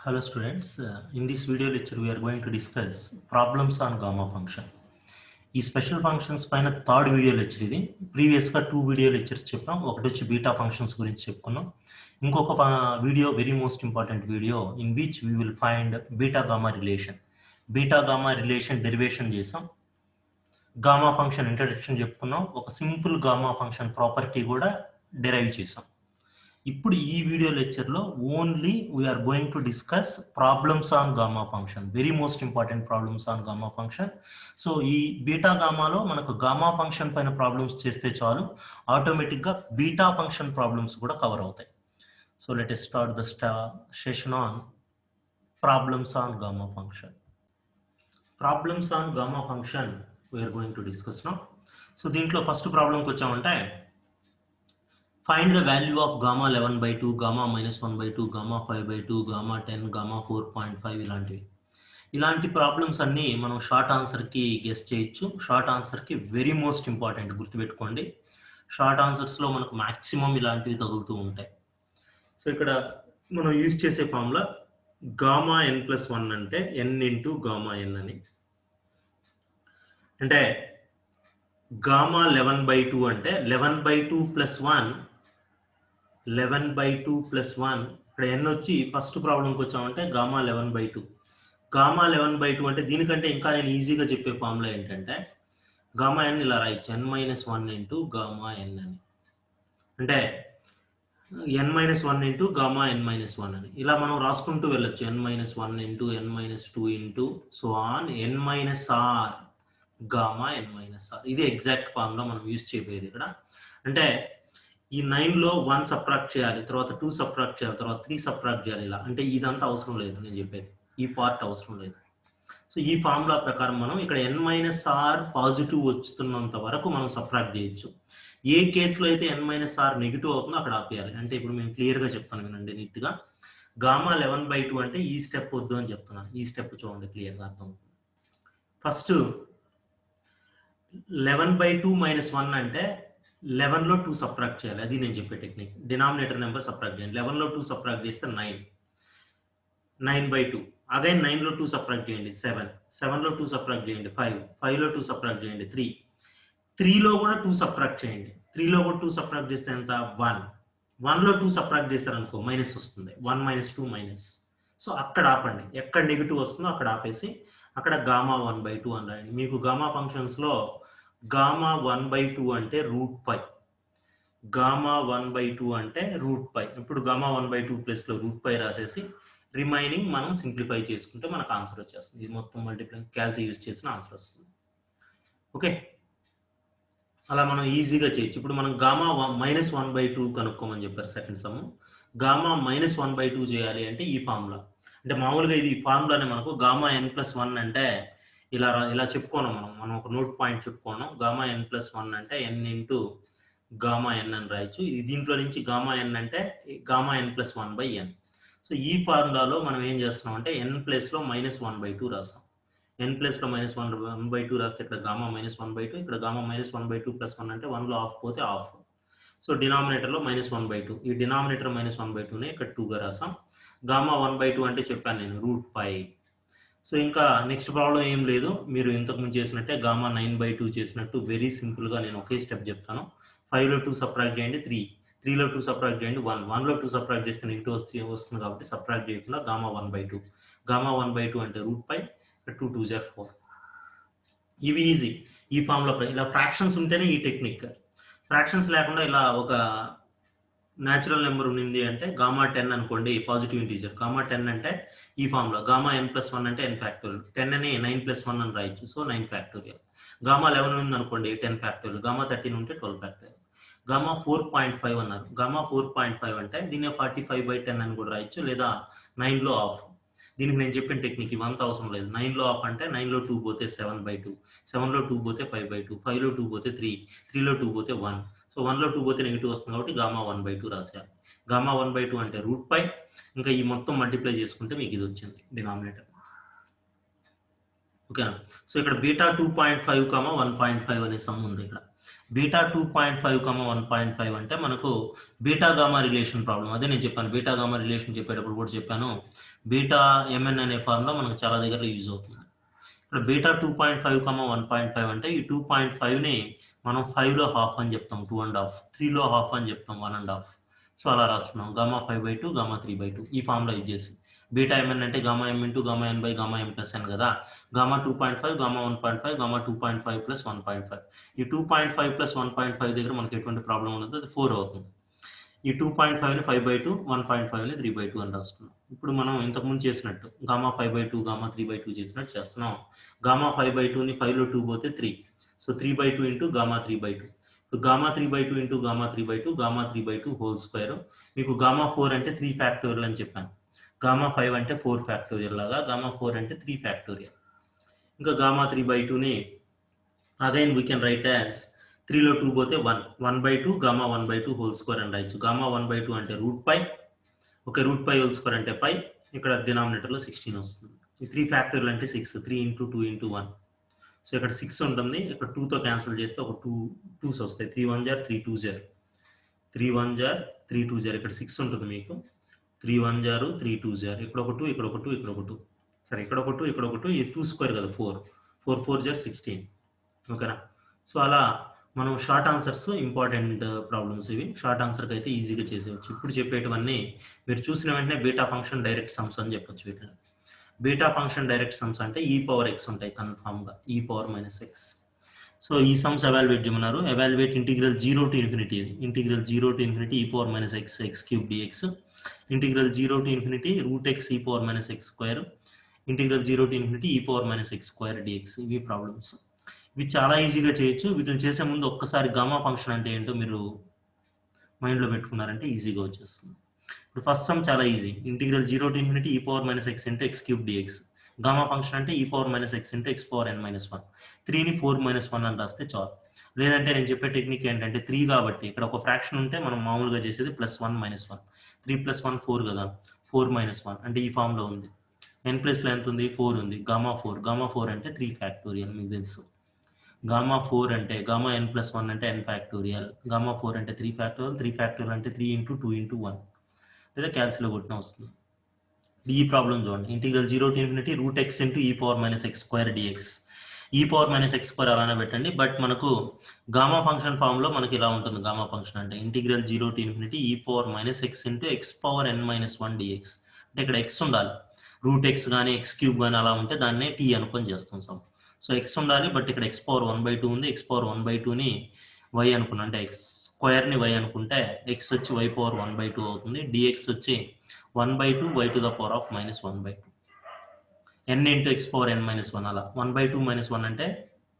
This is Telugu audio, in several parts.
Hello students, in this video lecture we are going to discuss problems on gamma function. ఈ స్పెషల్ ఫంక్షన్స్ పైన థర్డ్ వీడియో లెక్చర్ ఇది. ప్రీవియస్గా 2 వీడియో లెక్చర్స్ చెప్పాం. ఒకటి వచ్చి బీటా ఫంక్షన్స్ గురించి చెప్పుకున్నాం. ఇంకొక video very most important video in which we will find beta gamma relation. Beta gamma relation derivation చేసాం. గామా ఫంక్షన్ ఇంట్రడక్షన్ చెప్పుకున్నాం. ఒక సింపుల్ గామా ఫంక్షన్ ప్రాపర్టీ కూడా డెరైవ్ చేసాం. ఇప్పుడు ఈ వీడియో లెక్చర్లో only we are going to discuss problems on gamma function, very most important problems on gamma function. So ఈ బీటా గామాలో మనకు గామా ఫంక్షన్ పైన ప్రాబ్లమ్స్ చేస్తే చాలు, ఆటోమేటిక్గా బీటా ఫంక్షన్ ప్రాబ్లమ్స్ కూడా కవర్ అవుతాయి. So let us start the session on problems on gamma function. Problems on gamma function we are going to discuss now. So దీంట్లో ఫస్ట్ ప్రాబ్లంకి వచ్చామంటే find the value of gamma 11/2, gamma -1/2, gamma 5/2, gamma 10, gamma 4.5 ఇలాంటి ప్రాబ్లమ్స్ అన్నీ మనం షార్ట్ ఆన్సర్కి గెస్ చేయొచ్చు. షార్ట్ ఆన్సర్కి వెరీ మోస్ట్ ఇంపార్టెంట్, గుర్తుపెట్టుకోండి. షార్ట్ ఆన్సర్స్లో మనకు మ్యాక్సిమం ఇలాంటివి తగులుతూ ఉంటాయి. సో ఇక్కడ మనం యూజ్ చేసే ఫార్ములా గామా n+1 అంటే n ఇంటూ గామా n అని. అంటే గామా 11/2 అంటే 11/2 + 1, 11/2 + 1. ఇక్కడ n వచ్చి ఫస్ట్ ప్రాబ్లంకి వచ్చామంటే గామా 11/2. గామా 11/2 అంటే దీనికంటే ఇంకా నేను ఈజీగా చెప్పే ఫార్ములా ఏంటంటే గామా n ఇలా రాయొచ్చు, n-1 ఇంటూ గామా n అని. అంటే n-1 ఇంటూ గామా n-1 అని ఇలా మనం రాసుకుంటూ వెళ్ళొచ్చు. n-1 into n-2 into so on n-r gamma n-r. ఇది ఎగ్జాక్ట్ ఫార్ములా మనం యూజ్ చేయబోయేది ఇక్కడ. అంటే ఈ 9లో 1 సబ్ట్రాక్ట్ చేయాలి, తర్వాత 2 సబ్ట్రాక్ట్ చేయాలి, తర్వాత 3 సబ్ట్రాక్ట్ చేయాలి ఇలా. అంటే ఇదంతా అవసరం లేదు, నేను చెప్పేది ఈ పార్ట్ అవసరం లేదు. సో ఈ ఫార్ములా ప్రకారం మనం ఇక్కడ n-r పాజిటివ్ వస్తున్నంత వరకు మనం సబ్ట్రాక్ట్ చేయొచ్చు. ఏ కేసులో అయితే n-r నెగిటివ్ అవుతుందో అక్కడ ఆపేయాలి. అంటే ఇప్పుడు మేము క్లియర్గా చెప్తాను, వినండి నీట్గా. గామా 11/2 అంటే ఈ స్టెప్ వద్దు అని చెప్తున్నాను. ఈ స్టెప్ చూడండి, క్లియర్గా అర్థం. ఫస్ట్ 11/2 - 1 అంటే 11లో 2 సబ్ట్రాక్ట్ చేయాలి, అది నేను చెప్పే టెక్నిక్. డినామినేటర్ నెంబర్ సబ్ట్రాక్ట్ చేయండి. 11లో 2 సబ్ట్రాక్ట్ చేస్తే 9, 9/2. అగైన్ 9లో 2 సబ్ట్రాక్ట్ చేయండి 7, 7లో 2 సబ్ట్రాక్ట్ చేయండి 5, 5లో 2 సబ్ట్రాక్ట్ చేయండి 3, 3లో కూడా 2 సబ్ట్రాక్ట్ చేయండి. 3లో కూడా 2 సబ్ట్రాక్ట్ చేస్తే ఎంత 1, 1లో 2 సబ్ట్రాక్ట్ చేస్తారనుకో మైనస్ వస్తుంది, 1 - 2 మైనస్. సో అక్కడ ఆపండి, ఎక్కడ నెగిటివ్ వస్తుందో అక్కడ ఆపేసి అక్కడ గామా 1/2 అని రాయండి. మీకు గామా ఫంక్షన్స్లో గామా 1/2 అంటే √π, గామా 1/2 అంటే √π. ఇప్పుడు గామా 1/2 ప్లేస్లో √π రాసేసి రిమైనింగ్ మనం సింప్లిఫై చేసుకుంటే మనకు ఆన్సర్ వచ్చేస్తుంది. ఇది మొత్తం మల్టిప్లై క్యాల్సి యూజ్ చేసిన ఆన్సర్ వస్తుంది. ఓకే, అలా మనం ఈజీగా చేయొచ్చు. ఇప్పుడు మనం గామా -1/2 కనుక్కోమని చెప్పారు సెకండ్ సమ్. గామా -1/2 చేయాలి అంటే ఈ ఫార్ములా. అంటే మామూలుగా ఇది ఫార్ములానే మనకు గామా n+1 అంటే ఇలా చెప్పుకోను, మనం ఒక నోట్ పాయింట్ చెప్పుకోను. గామా n+1 అంటే n ఇంటూ గామా n అని రాయొచ్చు. ఇది దీంట్లో నుంచి గామా n అంటే గామా n+1/n. సో ఈ ఫార్ములాలో మనం ఏం చేస్తున్నాం అంటే n ప్లేస్లో -1/2 రాస్తాం. n ప్లేస్లో -1/2 రాస్తే ఇక్కడ గామా -1/2, ఇక్కడ గామా -1/2 + 1 అంటే 1లో హాఫ్ పోతే హాఫ్. సో డినామినేటర్లో -1/2, ఈ డినామినేటర్ -1/2నే ఇక్కడ 2గా రాసాం. గామా 1/2 అంటే చెప్పాను నేను √π. సో ఇంకా నెక్స్ట్ ప్రాబ్లం ఏం లేదు, మీరు ఇంతకుముందు చేసినట్టే గామా 9/2 చేసినట్టు వెరీ సింపుల్గా నేను ఒకే స్టెప్ చెప్తాను. 5లో 2 సబ్ట్రాక్ట్ చేయండి 3, 3లో 2 సబ్ట్రాక్ట్ చేయండి 1, 1లో 2 సబ్ట్రాక్ట్ చేస్తే నెగిటివ్ వస్తుంది కాబట్టి సబ్ట్రాక్ట్ చేయకుండా గామా 1/2. గామా 1/2 అంటే √π, 2 2 = 4. ఇవి ఈజీ. ఈ ఫార్ములా ఇలా ఫ్రాక్షన్స్ ఉంటేనే ఈ టెక్నిక్. ఫ్రాక్షన్స్ లేకుండా ఇలా ఒక న్యాచురల్ నెంబర్ ఉంది అంటే గామా 10 అనుకోండి, పాజిటివ్ ఇంటీజర్. గామా 10 అంటే ఈ ఫార్ములా గామా n+1 అంటే n ఫ్యాక్టోరియల్. 10 అని 9+1 అని రాయొచ్చు, సో 9 ఫ్యాక్టోరియల్. గామా 11 ఉంది అనుకోండి 10 ఫ్యాక్టోరియల్. గామా 13 ఉంటే 12 ఫ్యాక్టోరియల్. గామా 4.5 అన్నారు. గామా 4.5 అంటే దీన్ని 45/10 అని కూడా రాయొచ్చు, లేదా 9లో హాఫ్. దీనికి నేను చెప్పిన టెక్నిక్ ఇవంతా అవసరం లేదు. 9లో హాఫ్ అంటే 9లో 2 పోతే 7/2, 7లో 2 పోతే 5/2, 5లో 2 పోతే 3, 3లో 2 పోతే 1. సో 1లో 2 పోతే నెగిటివ్ వస్తుంది కాబట్టి గామా 1/2 రాశారు. గామా 1/2 అంటే √π. ఇంకా ఈ మొత్తం మల్టిప్లై చేసుకుంటే మీకు ఇది వచ్చింది డినామినేటర్. ఓకేనా? సో ఇక్కడ బీటా 2.5, 1.5 అనే సమ్ ఉంది ఇక్కడ. బీటా 2.5, 1.5 అంటే మనకు బీటా గామా రిలేషన్ ప్రాబ్లం. అదే నేను చెప్పాను, బీటా గామా రిలేషన్ చెప్పేటప్పుడు కూడా చెప్పాను, బీటా ఎంఎన్ అనే ఫార్ములా మనకు చాలా దగ్గర యూజ్ అవుతుంది. ఇక్కడ బీటా 2.5, 1.5 అంటే ఈ 2.5ని మనం 5లో హాఫ్ అని చెప్తాం, 2.5, 3లో హాఫ్ అని చెప్తాం, 1.5. సో అలా రాస్తున్నాం, గామా 5/2, గామా 3/2 ఈ ఫార్ములా యూజ్ చేసి. బీటా ఎంఎన్ అంటే gamma m into gamma n by gamma m plus n కదా. Gamma 2.5, gamma 1.5, gamma 2.5 plus 1.5. ఈ 2.5 ప్లస్ 1.5 దగ్గర మనకి ఎటువంటి ప్రాబ్లం ఉండదు, అది 4 అవుతుంది. ఈ 2.5ని 5/2, 1.5ని 3/2 అని రాస్తున్నాం. ఇప్పుడు మనం ఇంతకుముందు చేసినట్టు గామా 5/2, గామా 3/2 చేసినట్టు చేస్తున్నాం. గామా 5/2ని 5లో 2 పోతే 3, so 3/2 into gamma 3/2. Gamma 3/2 into gamma 3/2, gamma 3/2 whole square. మీకు గామా 4 అంటే 3 ఫ్యాక్టోరియల్ అని చెప్పాను, గామా 5 అంటే 4 ఫ్యాక్టోరియల్ లాగా, గామా 4 అంటే 3 ఫ్యాక్టోరియల్. ఇంకా గామా 3/2ని again we can write as 3లో 2 పోతే 1, 1/2 గామా 1/2 హోల్ స్క్వేర్ అని రాయొచ్చు. గామా 1/2 అంటే రూట్ పై, ఓకే, రూట్ పై హోల్ స్క్వేర్ అంటే పై, ఇక్కడ డినామినేటర్లో 16 వస్తుంది. ఈ 3 ఫ్యాక్టోరియల్ అంటే 6, 3 ఇంటూ 2 ఇంటూ 1. సో ఇక్కడ 6 ఉంటుంది, ఇక్కడ 2తో క్యాన్సిల్ చేస్తే ఒక 2's వస్తాయి. 3 1 జార్ 3 2 జార్ 3 1 జార్ 3 2 జార్, ఇక్కడ 6 ఉంటుంది మీకు. 3 1 జారు 3 2 జార్, ఇక్కడ ఒక 2, ఇక్కడ ఒక 2, ఇక్కడ ఒక 2, సరే ఇక్కడ ఒక 2, ఇక్కడ ఒక 2, ఈ 2 స్క్వేర్ కదా 4, 4 4 జార్ 16. ఓకేనా. సో అలా మనం షార్ట్ ఆన్సర్స్, ఇంపార్టెంట్ ప్రాబ్లమ్స్ ఇవి, షార్ట్ ఆన్సర్కి అయితే ఈజీగా చేసేవచ్చు. ఇప్పుడు చెప్పేటివన్నీ మీరు చూసిన వెంటనే బీటా ఫంక్షన్ డైరెక్ట్ సమ్స్ అని చెప్పొచ్చు. వీటిని బీటా ఫంక్షన్ డైరెక్ట్ సమ్స్ అంటే ఈ పవర్ ఎక్స్ ఉంటాయి కన్ఫామ్గా, ఈ పవర్ మైనస్ ఎక్స్. సో ఈ సమ్స్ ఎవాల్యుయేట్ చేయమన్నారు. Evaluate integral 0 to infinity, integral 0 to infinity e power minus x x cube dx, integral 0 to infinity root x e power minus x square, integral 0 to infinity e power minus x square dx. ఇవి ప్రాబ్లమ్స్, ఇవి చాలా ఈజీగా చేయొచ్చు. వీటిని చేసే ముందు ఒక్కసారి గామా ఫంక్షన్ అంటే ఏంటో మీరు మైండ్లో పెట్టుకున్నారంటే ఈజీగా వచ్చేస్తుంది. ఇప్పుడు ఫస్ట్ సమ్ చాలా easy, integral 0 to infinity e power minus x into x cube dx. Gamma function అంటే e power minus x into x power n minus 1. 3ని 4 minus 1 అని రాస్తే చాలు. లేదంటే నేను చెప్పే టెక్నిక్ ఏంటంటే 3 కాబట్టి ఇక్కడ ఒక ఫ్రాక్షన్ ఉంటే మనం మామూలుగా చేసేది +1 - 1. 3 + 1 4 కదా, 4 - 1 అంటే ఈ ఫామ్లో ఉంది. n ప్లస్లో ఎంత ఉంది, 4 ఉంది. గామా 4, గామా 4 అంటే 3 ఫ్యాక్టోరియల్ మీకు తెలుసు. గామా 4 అంటే గామా n + 1 అంటే n ఫ్యాక్టోరియల్, గామా 4 అంటే 3 ఫ్యాక్టోరియల్, 3 ఫ్యాక్టోరియల్ అంటే 3 × 2 × 1, లేదా క్యాల్సిలో కొట్టిన వస్తుంది. ఈ ప్రాబ్లం చూడండి, integral 0 to infinity root x into e power minus x square dx. e power minus x square అలానే పెట్టండి, బట్ మనకు గామా ఫంక్షన్ ఫామ్లో మనకి ఇలా ఉంటుంది. గామా ఫంక్షన్ అంటే integral 0 to infinity e power minus x into x power n minus 1 dx. అంటే ఇక్కడ x ఉండాలి, రూట్ x కానీ x క్యూబ్ కానీ అలా ఉంటే దాన్నే t అనుకొని చేస్తాం సమ్. సో x ఉండాలి, బట్ ఇక్కడ x power 1/2 ఉంది, x power 1/2ని y అనుకున్నా, అంటే x స్క్వేర్ని y అనుకుంటే x వచ్చి y power 1/2 అవుతుంది, dx వచ్చి 1/2 y to the power of -1/2, n into x power n minus 1. అలా 1/2 - 1 అంటే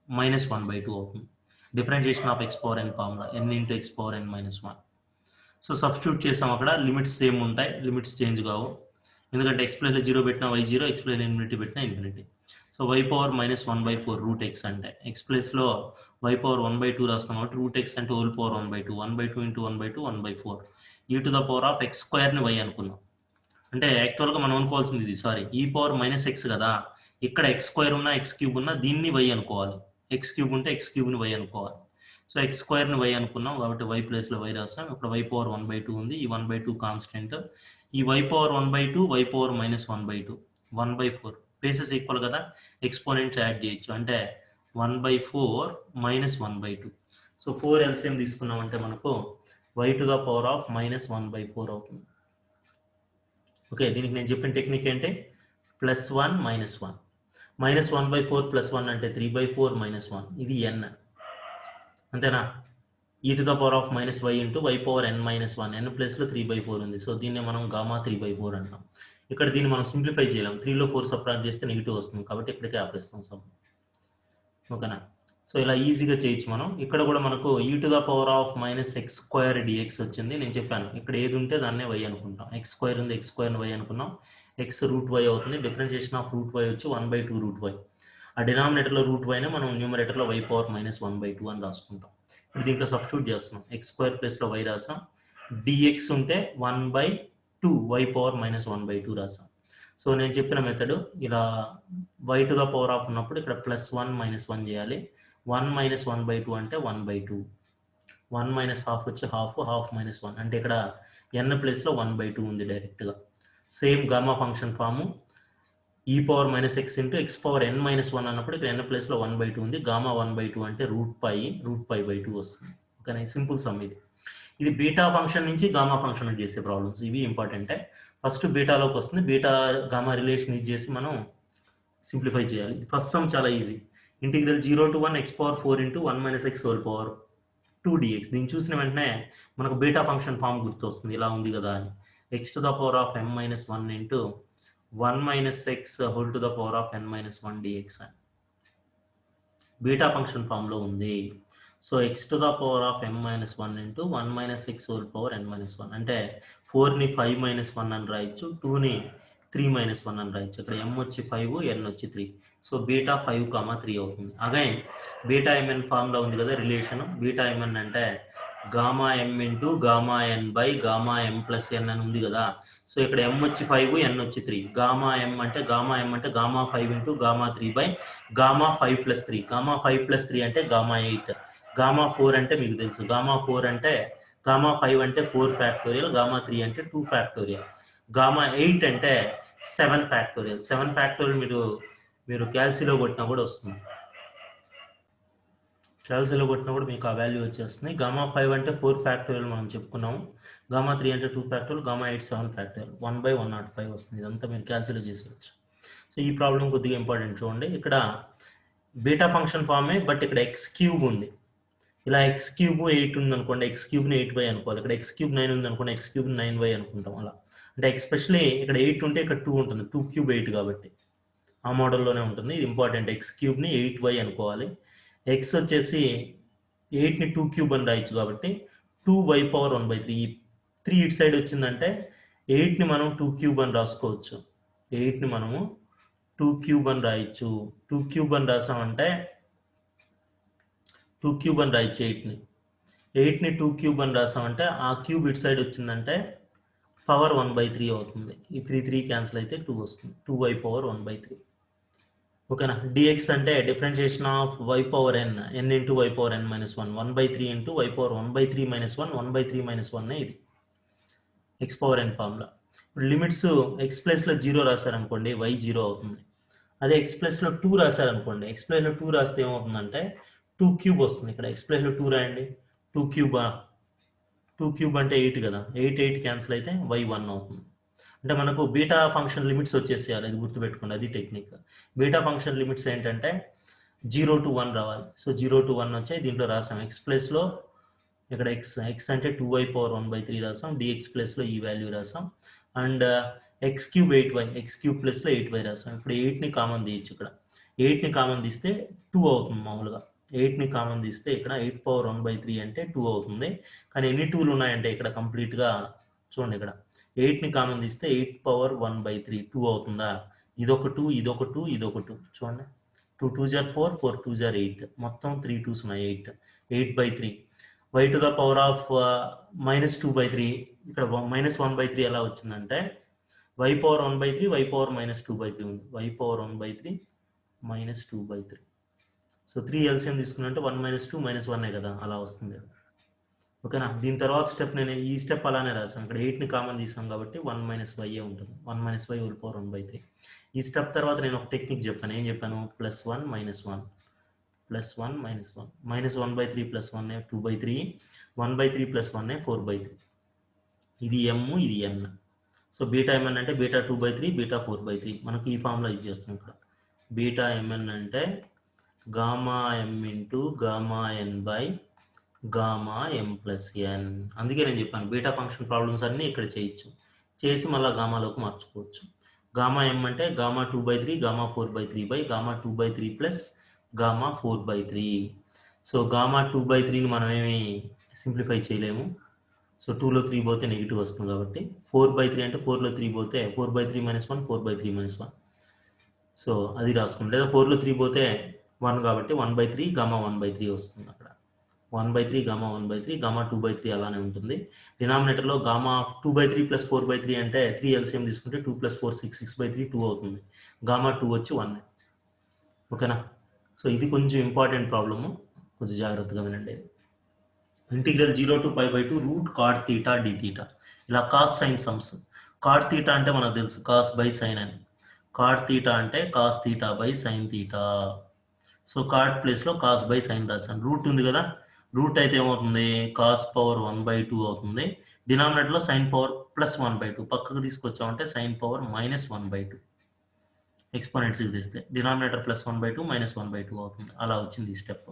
-1/2 అవుతుంది. Differentiation of x power n formula n into x power n minus 1. So substitute చేసాం, అక్కడ లిమిట్స్ సేమ్ ఉంటాయి, లిమిట్స్ చేంజ్ కావు, ఎందుకంటే x ప్లేస్లో 0 పెట్టినా y 0, x ప్లేస్లో ఇన్ఫినిటీ పెట్టినా infinity. So y power -1/4 root x అంటే x ప్లేస్లో y power 1/2 రాస్తాం కాబట్టి రూట్ x అంటే whole power 1/2, 1/2 into 1/2 1/4, e to the power of x స్క్వేర్ని y అనుకున్నాం. అంటే యాక్చువల్గా మనం అనుకోవాల్సింది ఇది, సారీ, ఈ పవర్ -x కదా, ఇక్కడ x స్క్వేర్ ఉన్నా x క్యూబ్ ఉన్నా దీన్ని y అనుకోవాలి, x క్యూబ్ ఉంటే x క్యూబ్ని y అనుకోవాలి. సో x స్క్వేర్ని y అనుకున్నాం కాబట్టి y ప్లేస్లో y రాస్తాం. ఇక్కడ y power 1/2 ఉంది, ఈ 1/2 కాన్స్టెంట్, ఈ y power 1/2 y power -1/2 1/4 bases equal కదా, ఎక్స్పోనెంట్స్ యాడ్ చేయొచ్చు, అంటే 1/4 - 1/2. సో 4 LCM తీసుకున్నామంటే మనకు y to the power of -1/4 అవుతుంది. ఓకే, దీనికి నేను చెప్పిన టెక్నిక్ ఏంటి, +1 - 1, -1/4 +1 అంటే 3/4 - 1, ఇది n అంతేనా. e to the power of -y into y power n minus 1, n ప్లేస్లో 3/4 ఉంది, సో దీన్ని మనం గామా 3/4 అంటాం. ఇక్కడ దీన్ని మనం సింప్లిఫై చేయలేం, 3లో 4 సబ్ట్రాక్ట్ చేస్తే నెగిటివ్ వస్తుంది కాబట్టి ఇక్కడికే ఆపేస్తాం సమ్. ఓకేనా. సో ఇలా ఈజీగా చేయొచ్చు మనం. ఇక్కడ కూడా మనకు e to the power of -x square dx వచ్చింది. నేను చెప్పాను ఇక్కడ ఏది ఉంటే దాన్నే y అనుకుంటాం, x స్క్వేర్ ఉంది, x స్క్వేర్ని y అనుకున్నాం, x రూట్ y అవుతుంది, డిఫరెన్షియేషన్ ఆఫ్ రూట్ y వచ్చి 1/2 రూట్ y. ఆ డినామినేటర్లో రూట్ వైనే మనం న్యూమరేటర్లో y పవర్ -1/2 అని రాసుకుంటాం. ఇప్పుడు దీంట్లో సబ్స్టిట్యూట్ చేస్తున్నాం, x స్క్వేర్ ప్లేస్లో y రాసాం, dx ఉంటే 1/2 y పవర్ -1/2 రాసాం. సో నేను చెప్పిన మెథడ్ ఇలా y to the power of ఉన్నప్పుడు ఇక్కడ +1 - 1 చేయాలి, 1 - 1/2 అంటే 1/2, 1 మైనస్ హాఫ్ వచ్చి హాఫ్ మైనస్ 1 అంటే ఇక్కడ n ప్లేస్లో 1/2 ఉంది డైరెక్ట్గా. Same gamma function form e power minus x into x power n minus 1 అన్నప్పుడు ఇక్కడ n ప్లేస్లో 1/2 ఉంది. గామా 1/2 అంటే √π/2 వస్తుంది. ఓకేనా, సింపుల్ సమ్ ఇది. ఇది బీటా ఫంక్షన్ నుంచి గామా ఫంక్షన్ చేసే ప్రాబ్లమ్స్ ఇవి ఇంపార్టెంటే. ఫస్ట్ బీటాలోకి వస్తుంది. బీటా గామా రిలేషన్ యూజ్ చేసి మనం సింప్లిఫై చేయాలి. ఫస్ట్ సమ్ చాలా easy. Integral 0 to 1 x power 4 into 1 minus X whole power 2 dx. దీన్ని చూసిన వెంటనే మనకు బీటా ఫంక్షన్ ఫామ్ గుర్తొస్తుంది, ఇలా ఉంది కదా అని. x to the power of m minus 1 into 1 minus x whole to the power of n minus 1 dx అని బీటా ఫంక్షన్ ఫామ్లో ఉంది. So x to the power of m minus 1 into 1 minus x whole power n minus 1 అంటే 4ని 5 minus 1 అని రాయొచ్చు, 2ని 3 minus 1 అని రాయొచ్చు. ఇక్కడ m వచ్చి 5, n వచ్చి 3. సో బీటా 5, 3 అవుతుంది. అగైన్ బీటా mn ఫామ్లో ఉంది కదా రిలేషన్. బీటా mn అంటే gamma m into gamma n by gamma m plus n అని ఉంది కదా. సో ఇక్కడ m వచ్చి 5, n వచ్చి 3. గామా m అంటే gamma 5 into gamma 3 by gamma 5 plus 3. Gamma 5 plus 3 అంటే గామా 8. గామా 4 అంటే మీకు తెలుసు. గామా 4 అంటే గామా 5 అంటే 4 ఫ్యాక్టోరియల్, గామా 3 అంటే 2 ఫ్యాక్టోరియల్, గామా 8 అంటే 7 ఫ్యాక్టోరియల్. 7 ఫ్యాక్టోరియల్ మీరు క్యాల్సీలో కొట్టినా కూడా వస్తుంది. క్యాల్సీలో కొట్టినప్పుడు మీకు ఆ వాల్యూ వచ్చేస్తుంది. గామా 5 అంటే 4 ఫ్యాక్టోరియల్ మనం చెప్పుకున్నాము. గామా 3 అంటే 2 ఫ్యాక్టోరియల్, గామా 8 7 ఫ్యాక్టోరియల్. 1/105 వస్తుంది. ఇదంతా మీరు క్యాల్సీలో చేసేయచ్చు. సో ఈ ప్రాబ్లం కొద్దిగా ఇంపార్టెంట్ చూడండి. ఇక్కడ బీటా ఫంక్షన్ ఫామే, బట్ ఇక్కడ x³ ఉంది. ఇలా x³ 8 ఉంది అనుకోండి, x³ 8y అనుకోవాలి. ఇక్కడ x³ 9 ఉంది అనుకోండి, x³ 9y అనుకుంటాం. అలా అంటే ఎక్స్పెషల్లీ ఇక్కడ 8 ఉంటే ఇక్కడ 2 ఉంటుంది. 2³ 8 కాబట్టి ఆ మోడల్లోనే ఉంటుంది. ఇది ఇంపార్టెంట్. x³ని 8y అనుకోవాలి. x వచ్చేసి 8ని 2³ అని రాయొచ్చు కాబట్టి 2y పవర్ 1/3. ఈ 3 ఇటు సైడ్ వచ్చిందంటే 8ని మనం 2³ అని రాసుకోవచ్చు. 8ని మనము 2³ అని రాయొచ్చు. 2³ అని రాసామంటే 2³ అని రాయొచ్చు. 8ని 2³ అని రాసామంటే ఆ క్యూబ్ ఇటు సైడ్ వచ్చిందంటే పవర్ 1/3 అవుతుంది. ఈ 3 క్యాన్సిల్ అయితే 2 వస్తుంది. 2y power 1/3. ఓకేనా. dx అంటే differentiation of y power n, n into y power n minus 1, 1/3 into y power 1/3 minus 1, 1/3 minus 1 ఇది x పవర్ n ఫార్ములా. ఇప్పుడు లిమిట్స్ x ప్లేస్లో 0 రాశారనుకోండి, y 0 అవుతుంది. అదే x ప్లేస్లో 2 రాశారనుకోండి, x ప్లేస్లో 2 రాస్తే ఏమవుతుందంటే 2³ వస్తుంది. ఇక్కడ x ప్లేస్లో 2 రాయండి. 2³ అంటే 8 కదా, 8 క్యాన్సిల్ అయితే y 1 అవుతుంది. అంటే మనకు బీటా ఫంక్షన్ లిమిట్స్ వచ్చేసేయాలి, అది గుర్తుపెట్టుకోండి. అది టెక్నిక్. బీటా ఫంక్షన్ లిమిట్స్ ఏంటంటే 0 to 1 రావాలి. సో 0 to 1 వచ్చాయి. దీంట్లో రాసాం x ప్లేస్లో ఇక్కడ x అంటే 2y పవర్ 1/3 రాసాం. dx ప్లేస్లో ఈ వాల్యూ రాసాం. అండ్ x³ 8y, x³ ప్లేస్లో 8y రాసాం. ఇప్పుడు 8ని కామన్ తీయచ్చు. ఇక్కడ 8ని కామన్ తీస్తే 2 అవుతుంది. మామూలుగా 8ని కామన్ తీస్తే ఇక్కడ 8 పవర్ 1/3 అంటే 2 అవుతుంది. కానీ ఎన్ని 2లు ఉన్నాయంటే ఇక్కడ కంప్లీట్గా చూడండి. ఇక్కడ 8ని కామన్ తీస్తే 8 పవర్ 1/3 2 అవుతుందా. ఇదొక 2, ఇదొక 2, ఇదొక 2. చూడండి, 2 2s are 4, 4 2s are 8. మొత్తం 3 2s ఉన్నాయి. 8/3. y to the power of -2/3. ఇక్కడ -1/3 ఎలా వచ్చిందంటే y పవర్ 1/3, y పవర్ -2/3 ఉంది. y power 1/3 -2/3. సో 3 LCM తీసుకున్నంటే 1 - 2 -1 కదా, అలా వస్తుంది. ఓకేనా. దీని తర్వాత స్టెప్ నేను ఈ స్టెప్ అలానే రాసాను. ఇక్కడ 8ని కామన్ తీసాం కాబట్టి 1 - y ఉంటుంది. 1 - y హోల్ పవర్ 1/3. ఈ స్టెప్ తర్వాత నేను ఒక టెక్నిక్ చెప్పాను. ఏం చెప్పాను? +1 - 1 +1 - 1 -1/3 +1 2/3, 1/3 +1 4/3. ఇది m, ఇది n. సో బీటా mn అంటే బీటా 2/3, బీటా 4/3. మనకి ఈ ఫార్ములా యూజ్ చేస్తాం. ఇక్కడ బీటా mn అంటే gamma m into gamma n by gamma m plus n. అందుకే నేను చెప్పాను బీటా ఫంక్షన్ ప్రాబ్లమ్స్ అన్నీ ఇక్కడ చేయొచ్చు, చేసి మళ్ళీ గామాలోకి మార్చుకోవచ్చు. గామా m అంటే gamma 2/3, gamma 4/3 by gamma 2/3 plus gamma 4/3. So gamma 2/3ని మనం ఏమి సింప్లిఫై చేయలేము. సో 2లో 3 పోతే నెగిటివ్ వస్తుంది కాబట్టి 4/3 అంటే 4లో 3 పోతే 4/3 - 1 4/3 - 1. సో అది రాసుకుంటాం. లేదా 4లో 3 పోతే 1 కాబట్టి 1/3 గామా 1/3 వస్తుంది. అక్కడ 1/3 గామా 1/3, గామా 2/3 అలానే ఉంటుంది. డినామినేటర్లో గామా 2/3 + 4/3 అంటే 3 LCM తీసుకుంటే 2 + 4 6, 6/3 2 అవుతుంది. గామా 2 వచ్చి 1. ఓకేనా. సో ఇది కొంచెం ఇంపార్టెంట్ ప్రాబ్లము, కొంచెం జాగ్రత్తగా వినండి. Integral 0 to π by 2 root cot theta d theta. ఇలా cos sine sums. Cot theta అంటే మనకు తెలుసు కాస్ బై సైన్ అని. కాట్ థీటా అంటే cos theta by sine theta. So cot ప్లేస్లో కాస్ బై సైన్ రాశాను. రూట్ ఉంది కదా, రూట్ అయితే ఏమవుతుంది కాస్ పవర్ 1/2 అవుతుంది. డినామినేటర్లో సైన్ పవర్ ప్లస్ 1/2 పక్కకు తీసుకొచ్చామంటే సైన్ పవర్ -1/2 ఎక్స్పోనెంట్స్కి తీస్తే డినామినేటర్ +1/2 -1/2 అవుతుంది. అలా వచ్చింది ఈ స్టెప్.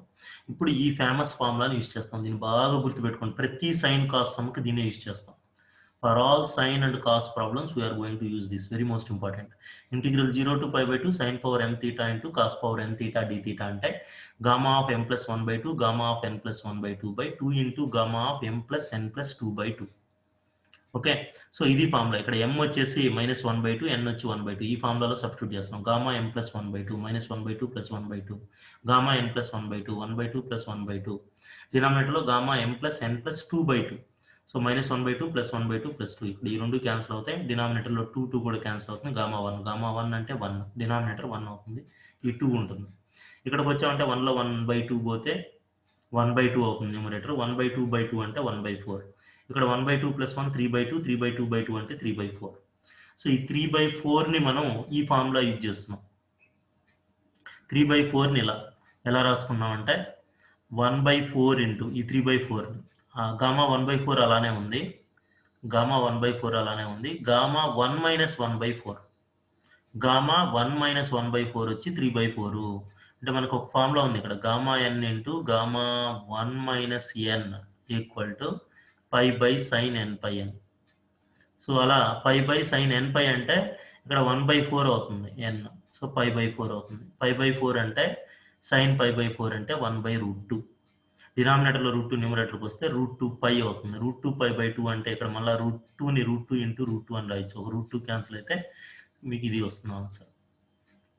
ఇప్పుడు ఈ ఫేమస్ ఫార్ములాని యూజ్ చేస్తాం. దీన్ని బాగా గుర్తుపెట్టుకోండి. ప్రతి సైన్ కాస్ సమ్కి దీన్ని యూజ్ చేస్తాం. For all sine and cos problems we are going to use this. Very most important. Integral 0 to π by 2 sin power m theta into cos power n theta d theta అంటే gamma of m plus 1/2 gamma of n plus 1/2 by 2 into gamma of m plus n plus 2/2. Okay, so ఇది ఫార్ములా. ఇక్కడ m వచ్చేసి -1/2, n వచ్చి 1/2. ఈ ఫార్ములాలో సబ్స్టిట్యూట్ చేస్తాం. Gamma m plus 1/2 -1/2 plus 1/2 gamma n plus 1/2 1/2 plus 1/2. డినామినేటర్లో gamma m plus n plus 2/2. So -1/2 plus 1/2 plus 2. ఇక్కడ ఈ రెండు క్యాన్సిల్ అవుతాయి. డినామినేటర్లో 2 కూడా క్యాన్సిల్ అవుతుంది. గామా 1 అంటే 1, డినామినేటర్ 1 అవుతుంది. ఈ 2 ఉంటుంది. ఇక్కడికి వచ్చామంటే 1లో 1/2 పోతే 1/2 అవుతుంది న్యూమరేటర్. 1/2/2 అంటే 1/4. ఇక్కడ 1/2 + 1 3/2, 3/2/2 అంటే 3/4. సో ఈ 3/4ని మనం ఈ ఫార్ములా యూజ్ చేస్తున్నాం. 3/4ని ఎలా రాసుకున్నాం అంటే 1/4 ఇంటూ ఈ 3/4 గామా 1/4 అలానే ఉంది. గామా 1/4 అలానే ఉంది. గామా 1 - 1/4 గామా 1 - 1/4 వచ్చి 3/4. అంటే మనకు ఒక ఫార్ములా ఉంది ఇక్కడ. Gamma n into gamma 1 - n equal to π by sin n/n. So అలా π by sin n/, అంటే ఇక్కడ 1/4 అవుతుంది n. సో π/4 అవుతుంది. π/4 అంటే sin π/4 అంటే 1/√2. డినామినేటర్లో √2, న్యూమరేటర్కి వస్తే √2π అవుతుంది. √2π/2 అంటే ఇక్కడ మళ్ళీ √2ని √2 × √2 అని రాయొచ్చు. ఒక √2 క్యాన్సిల్ అయితే మీకు ఇది వస్తుంది ఆన్సర్.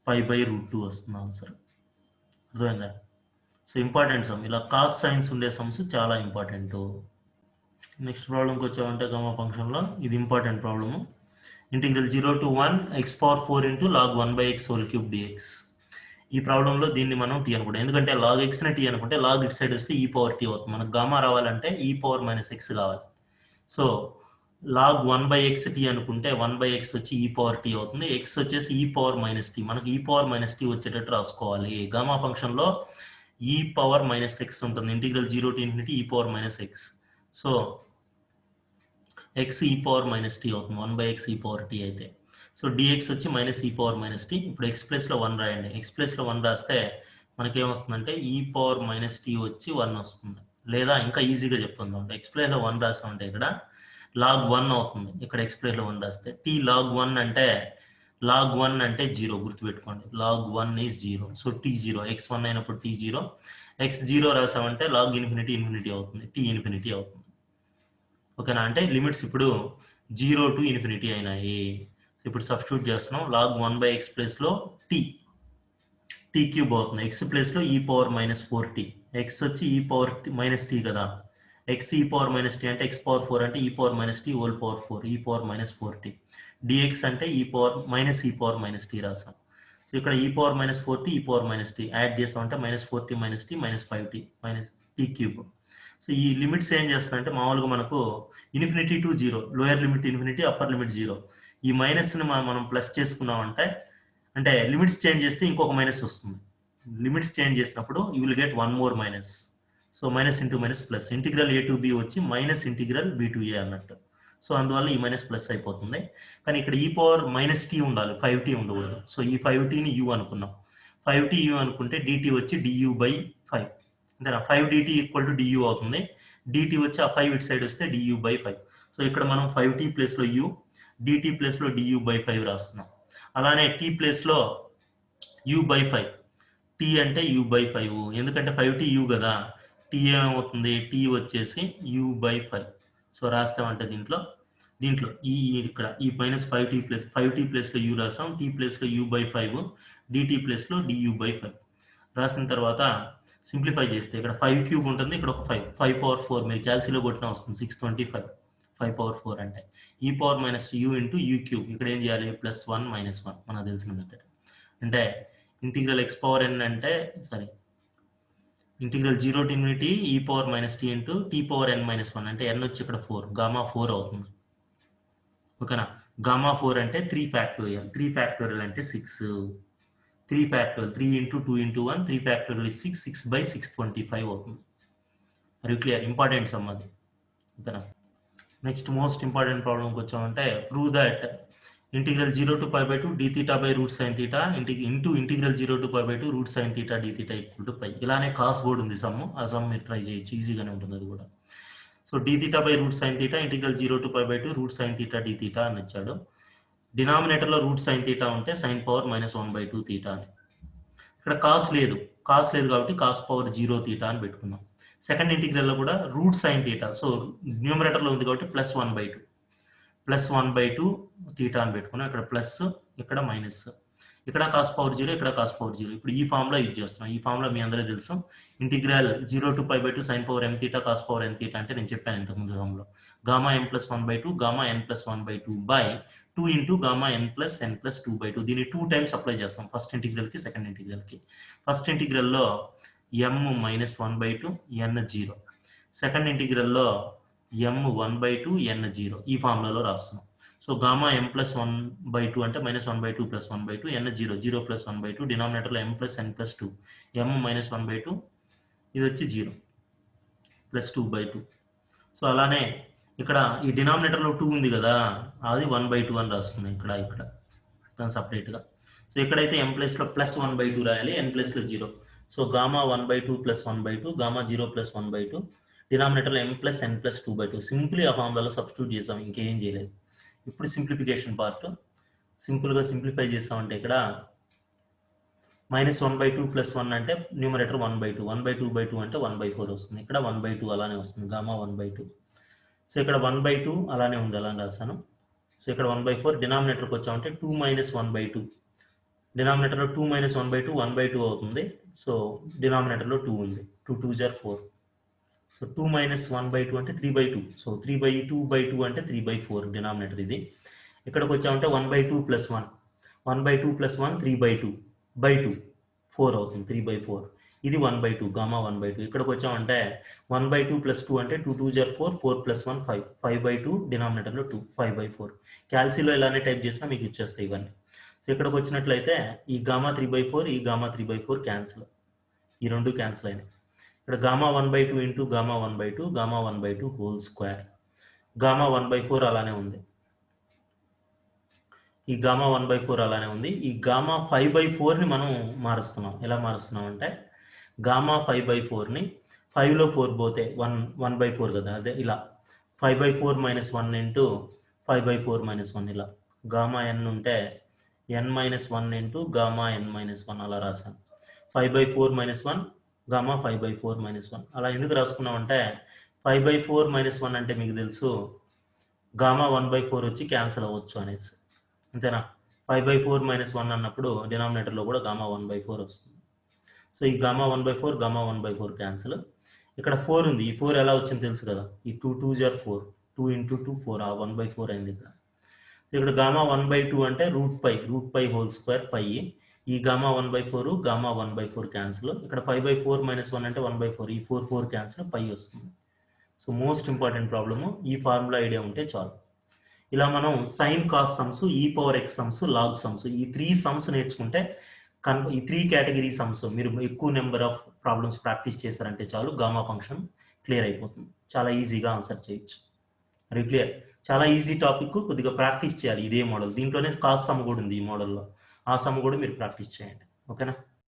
π/√2 వస్తుంది ఆన్సర్. అర్థమైందా? So important some. ఇలా కాస్ సైన్స్ ఉండే సమ్స్ చాలా ఇంపార్టెంట్. నెక్స్ట్ ప్రాబ్లంకి వచ్చామంటే గామా ఫంక్షన్లో ఇది important problem. Integral 0 to 1 x⁴ into log 1/x³ dx. ఈ ప్రాబ్లంలో దీన్ని మనం టీ అనుకుంటాం. ఎందుకంటే log xని టీ అనుకుంటే log ఇటు సైడ్ వస్తే e⁻t అవుతుంది. మనకు గామా రావాలంటే e⁻ - x కావాలి. సో log 1/x t అనుకుంటే 1/x వచ్చి e⁻t అవుతుంది. x వచ్చేసి e⁻ - t. మనకు e⁻ - t వచ్చేటట్టు రాసుకోవాలి. గామా ఫంక్షన్లో e⁻ - x ఉంటుంది. Integral 0 to ∞ e⁻ - x. So x e⁻ - t అవుతుంది. 1/x e⁻t అయితే. సో dx వచ్చి -e⁻ - t. ఇప్పుడు x ప్లేస్లో 1 రాయండి. x ప్లేస్లో 1 రాస్తే మనకేమొస్తుందంటే e⁻ - t వచ్చి 1 వస్తుంది. లేదా ఇంకా ఈజీగా చెప్తుందాం. x ప్లేస్లో 1 రాసామంటే ఇక్కడ log 1 అవుతుంది. ఇక్కడ x ప్లేస్లో 1 రాస్తే t log 1 అంటే 0 గుర్తుపెట్టుకోండి. log 1 is 0. So t0 x1 అయినప్పుడు t0. x0 రాసామంటే log ∞ అవుతుంది. t ∞ అవుతుంది. ఓకేనా? అంటే లిమిట్స్ ఇప్పుడు 0 to ∞ అయినాయి. ఇప్పుడు సబ్స్టిట్యూట్ చేస్తున్నాం. log 1/x ప్లేస్లో t³ అవుతుంది. x ప్లేస్లో e⁻ -4t. x వచ్చి e⁻ t కదా. x e⁻ t అంటే x⁴ అంటే e⁻ t whole power 4 e⁻ -4t. dx అంటే e⁻ t రాసాం. సో ఇక్కడ e⁻ -4t e⁻ t add చేసామంటే -4t - t -5t t³. So ఈ లిమిట్స్ ఏం చేస్తుందంటే మామూలుగా మనకు ∞ to 0, lower limit ∞, upper limit 0. ఈ మైనస్ని మనం ప్లస్ చేసుకున్నామంటే అంటే లిమిట్స్ చేంజ్ చేస్తే ఇంకొక మైనస్ వస్తుంది. లిమిట్స్ చేంజ్ చేసినప్పుడు you will get 1 more minus. So minus into minus plus. Integral a to b వచ్చి ఇంటిగ్రల్ b to a అన్నట్టు. సో అందువల్ల ఈ మైనస్ ప్లస్ అయిపోతుంది. కానీ ఇక్కడ e⁻ - t ఉండాలి, 5t ఉండకూడదు. సో ఈ 5tని u అనుకున్నాం. 5t u అనుకుంటే dt వచ్చి du/5. అంతేనా? 5dt = du అవుతుంది. dt వచ్చి ఆ 5 ఇటు సైడ్ వస్తే du/5. సో ఇక్కడ మనం 5t ప్లేస్లో u, dt ప్లేస్లో du/5 రాస్తున్నాం. అలానే t ప్లేస్లో u/5. t అంటే u/5. ఎందుకంటే 5t u కదా. t ఏమవుతుంది? t వచ్చేసి u/5. సో రాస్తామంటే దీంట్లో ఇక్కడ ఈ -5t ప్లేస్లో u రాస్తాం. t ప్లేస్లో u/5, dt ప్లేస్లో du/5 రాసిన తర్వాత సింప్లిఫై చేస్తే ఇక్కడ 5³ ఉంటుంది. ఇక్కడ ఒక 5/4 మీరు క్యాల్సిలో కొట్టినా వస్తుంది 625. 5/4 అంటే e⁻ - u ఇంటూ u³ ఇక్కడ ఏం చేయాలి? +1 - 1 మనకు తెలిసిన మెథడ్. అంటే ఇంటిగ్రల్ x⁻n అంటే integral 0 to infinity e power minus t into t power n minus 1 అంటే n వచ్చి ఇక్కడ 4 గామా 4 అవుతుంది. ఓకేనా? గామా 4 అంటే 3 ఫ్యాక్టోరియల్, 3 ఫ్యాక్టోరియల్ అంటే 6, 3 factorial 3 into 2 into 1, 3 factorial is 6, 6 by 625 అవుతుంది. అది క్లియర్, ఇంపార్టెంట్ సమ్ అది. ఓకేనా? నెక్స్ట్ మోస్ట్ ఇంపార్టెంట్ ప్రాబ్లంకి వచ్చామంటే prove that integral 0 to pi by 2 d theta by root sin theta into integral 0 to pi by 2 root sin theta d theta equal to pi. ఇలానే కాస్ కూడా ఉంది సమ్, ఆ సమ్ మీరు ట్రై చేయొచ్చు, ఈజీగానే ఉంటుంది అది కూడా. So d theta by root sin theta integral 0 to pi by 2 root sin theta d theta అని ఇచ్చాడు. డినామినేటర్లో రూట్ sin theta ఉంటే sin పవర్ -1/2 theta అని. ఇక్కడ కాస్ లేదు కాబట్టి కాస్ పవర్ 0 theta అని పెట్టుకున్నాం. సెకండ్ ఇంటిగ్రల్లో కూడా రూట్ sin theta, సో న్యూమరేటర్లో ఉంది కాబట్టి +1/2 theta అని పెట్టుకున్నాం. ఇక్కడ ప్లస్, ఇక్కడ మైనస్, ఇక్కడ కాస్ పవర్ 0, ఇక్కడ కాస్ పవర్ 0. ఇప్పుడు ఈ ఫార్ములా యూజ్ చేస్తున్నాం. ఈ ఫార్ములా మీ అందరూ తెలుసు, integral 0 to pi by 2 sin power m theta cos power n theta అంటే నేను చెప్పాను ఇంతకుముందు formula. Gamma m plus 1/2 gamma n plus 1/2 by 2 into gamma n plus n plus 2/2. దీన్ని 2 టైమ్స్ అప్లై చేస్తాం, ఫస్ట్ ఇంటిగ్రల్కి సెకండ్ ఇంటిగ్రల్కి. ఫస్ట్ ఇంటిగ్రల్లో m -1/2 n 0, సెకండ్ ఇంటిగ్రల్లో m 1/2 n 0 ఈ ఫార్ములాలో రాస్తున్నాం. సో గామా m plus 1/2 అంటే -1/2 plus 1/2 n 0, 0 plus 1/2, డినామినేటర్లో m plus n plus 2, m -1/2 ఇది వచ్చి 0 plus 2/2. సో అలానే ఇక్కడ ఈ డినామినేటర్లో 2 ఉంది కదా, అది 1/2 అని రాస్తున్నాం ఇక్కడ దాని సపరేట్గా. సో ఎక్కడైతే m ప్లేస్లో +1/2 రాయాలి, n ప్లేస్లో 0. So gamma 1/2 plus 1/2 gamma 0 plus 1/2, డినామినేటర్లో m plus n plus 2/2. Simply ఆ ఫార్ములాలో సబ్స్టిట్యూట్ చేసాం, ఇంకేం చేయలేదు. ఇప్పుడు సింప్లిఫికేషన్ పార్ట్, సింపుల్గా సింప్లిఫై చేస్తామంటే ఇక్కడ -1/2 plus 1 అంటే న్యూమరేటర్ 1/2, 1/2/2 అంటే 1/4 వస్తుంది. ఇక్కడ 1/2 అలానే వస్తుంది, గామా 1/2. సో ఇక్కడ 1/2 అలానే ఉంది, అలా రాశాను. సో ఇక్కడ 1/4, డినామినేటర్కి వచ్చామంటే 2 - 1/2, డినామినేటర్లో 2 - 1/2 1/2 అవుతుంది. సో డినామినేటర్లో 2 ఉంది, 2 2s are 4. సో 2 - 1/2 అంటే 3/2. సో 3/2/2 అంటే 3/4 డినామినేటర్ ఇది. ఇక్కడికి వచ్చామంటే 1/2 plus 1, 1/2 plus 1 3/2/2 4 అవుతుంది, 3/4. ఇది 1/2 గామా 1/2. ఇక్కడికి వచ్చామంటే 1/2 plus 2 అంటే 2 2s are 4, 4 plus 1 5, 5/2 డినామినేటర్లో 2, 5/4. క్యాల్సీలో ఇలానే టైప్ చేసినా మీకు ఇచ్చేస్తాయి ఇవన్నీ. సో ఇక్కడికి వచ్చినట్లయితే ఈ గామా 3/4, ఈ గామా 3/4 క్యాన్సిల్, ఈ రెండు క్యాన్సిల్ అయినాయి. ఇక్కడ gamma 1/2 into gamma 1/2 gamma 1/2 whole square, gamma 1/4 అలానే ఉంది, ఈ గామా 1/4 అలానే ఉంది. ఈ గామా 5/4ని మనం మారుస్తున్నాం. ఎలా మారుస్తున్నాం అంటే గామా 5/4ని 5లో 4 పోతే 1/4 కదా, అదే ఇలా 5/4 - 1 ఇంటూ 5/4 - 1, ఇలా గామా n ఉంటే n - 1 ఇంటూ గామా n - 1 అలా రాశాను. 5/4 - 1 గామా 5/4 - 1 అలా ఎందుకు రాసుకున్నాం అంటే 5/4 - 1 అంటే మీకు తెలుసు గామా 1/4 వచ్చి క్యాన్సిల్ అవ్వచ్చు అనేసి, అంతేనా? 5/4 - 1 అన్నప్పుడు డినామినేటర్లో కూడా గామా 1/4 వస్తుంది. సో ఈ గామా 1/4 గామా 1/4 క్యాన్సిల్. ఇక్కడ 4 ఉంది, ఈ 4 ఎలా వచ్చింది తెలుసు కదా, ఈ 2 2s are 4, 2 into 2 4, ఆ 1/4 అయింది ఇక్కడ. సో ఇక్కడ గామా 1/2 అంటే రూట్ పై హోల్ స్క్వేర్ పై, ఈ గామా 1/4 గామా 1/4 క్యాన్సిల్. ఇక్కడ 5/4 - 1 అంటే 1/4, ఈ 4 4 క్యాన్సిల్, పై వస్తుంది. సో మోస్ట్ ఇంపార్టెంట్ ప్రాబ్లము, ఈ ఫార్ములా ఐడియా ఉంటే చాలు. ఇలా మనం sine cos sums, e power x sums, log sums, ఈ 3 సమ్స్ నేర్చుకుంటే ఈ 3 కేటగిరీ సమ్స్ మీరు ఎక్కువ నెంబర్ ఆఫ్ ప్రాబ్లమ్స్ ప్రాక్టీస్ చేశారంటే చాలు, గామా ఫంక్షన్ క్లియర్ అయిపోతుంది, చాలా ఈజీగా ఆన్సర్ చేయొచ్చు. అది క్లియర్, చాలా ఈజీ టాపిక్, కొద్దిగా ప్రాక్టీస్ చేయాలి. ఇదే మోడల్, దీంట్లోనే కాస్ సమ్ కూడా ఉంది ఈ మోడల్లో, ఆ సమ్ కూడా మీరు ప్రాక్టీస్ చేయండి. ఓకేనా?